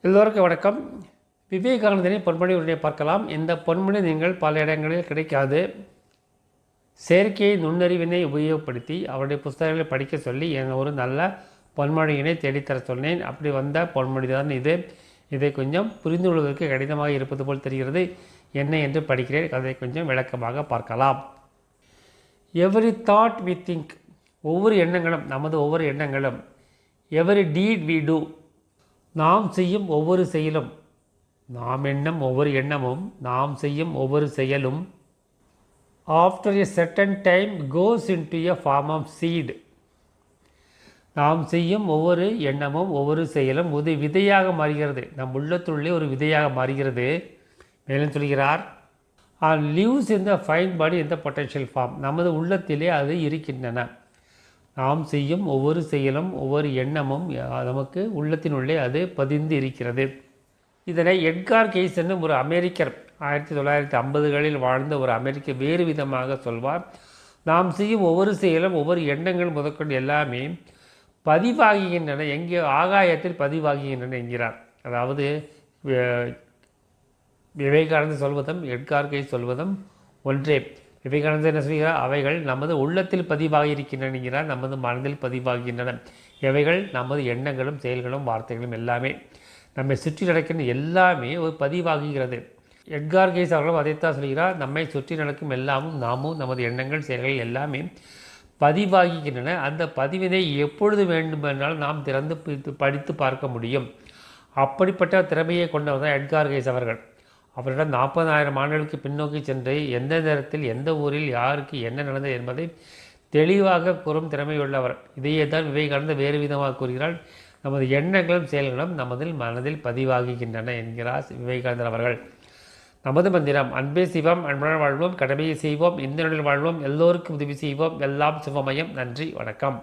எல்லோருக்கும் வணக்கம். விவேகானந்தரின் பொன்மொழி உடனே பார்க்கலாம். இந்த பொன்மொழி நீங்கள் பல இடங்களில் கிடைக்காது. செயற்கையை நுண்ணறிவினை உபயோகப்படுத்தி அவருடைய புத்தகங்களை படிக்க சொல்லி ஒரு நல்ல பொன்மொழியினை தேடித்தர சொன்னேன். அப்படி வந்த பொன்மொழி தான் இது. இதை கொஞ்சம் புரிந்து கொள்வதற்கு கடினமாக இருப்பது போல் தெரிகிறது. என்ன என்று படிக்கிறேன். அதை கொஞ்சம் விளக்கமாக பார்க்கலாம். எவரி தாட் வி திங்க், ஒவ்வொரு எண்ணங்களும், நமது ஒவ்வொரு எண்ணங்களும். எவரி டீட் வி டூ, நாம் செய்யும் ஒவ்வொரு செயலும். நாம் எண்ணம் ஒவ்வொரு எண்ணமும், நாம் செய்யும் ஒவ்வொரு செயலும். After a certain time goes into a form of seed. நாம் செய்யும் ஒவ்வொரு எண்ணமும் ஒவ்வொரு செயலும் ஒரு விதையாக மாறுகிறது. நம் உள்ளத்துள்ளே ஒரு விதையாக மாறுகிறது. மேலும் சொல்கிறார், and lives in the fine body in the potential form. நமது உள்ளத்திலே அது இருக்கின்றன. நாம் செய்யும் ஒவ்வொரு செயலும் ஒவ்வொரு எண்ணமும் நமக்கு உள்ளத்தினுள்ளே அது பதிந்து இருக்கிறது. இதனை எட்கார் கெய்ஸ் என்னும் ஒரு அமெரிக்கர் 1950களில் வாழ்ந்த ஒரு அமெரிக்க வேறு விதமாக சொல்வார். நாம் செய்யும் ஒவ்வொரு செயலும் ஒவ்வொரு எண்ணங்கள் முதற்கொண்டு எல்லாமே பதிவாகுகின்றன, எங்கே ஆகாயத்தில் பதிவாகுகின்றன என்கிறார். அதாவது விவேகானந்தர் சொல்வதும் எட்கார் கெய்ஸ் சொல்வதும் ஒன்றே. விவேகானந்தர் என்ன சொல்கிறார்? அவைகள் நமது உள்ளத்தில் பதிவாகி இருக்கின்றன என்கிறார். நமது மனதில் பதிவாகின்றன. எவைகள்? நமது எண்ணங்களும் செயல்களும் வார்த்தைகளும் எல்லாமே நம்மை சுற்றி நடக்கின்ற எல்லாமே ஒரு பதிவாகுகிறது. எட்கார் கெய்ஸ் அவர்களும் அதைத்தான் சொல்கிறார். நம்மை சுற்றி நடக்கும் எல்லாமும் நாமும் நமது எண்ணங்கள் செயல்கள் எல்லாமே பதிவாகின்றன. அந்த பதிவினை எப்பொழுது வேண்டுமென்றாலும் நாம் திறந்து படித்து பார்க்க முடியும். அப்படிப்பட்ட திறமையை கொண்டவர் தான் எட்கார் கெய்ஸ் அவர்கள். அவரிடம் 40,000 ஆண்டுகளுக்கு பின்னோக்கி சென்று எந்த நேரத்தில் எந்த ஊரில் யாருக்கு என்ன நடந்தது என்பதை தெளிவாக கூறும் திறமையுள்ளவர். இதையே தான் விவேகானந்தர் வேறு விதமாக கூறுகிறார். நமது எண்ணங்களும் செயல்களும் நமது மனதில் பதிவாகுகின்றன என்கிறார் விவேகானந்தர் அவர்கள். நமது மந்திரம் அன்பே சிவம், அன்புடன் வாழ்வோம், கடமையை செய்வோம், இந்த நிலையில் வாழ்வோம், எல்லோருக்கும் உதவி செய்வோம், எல்லாம் சிவமயம். நன்றி, வணக்கம்.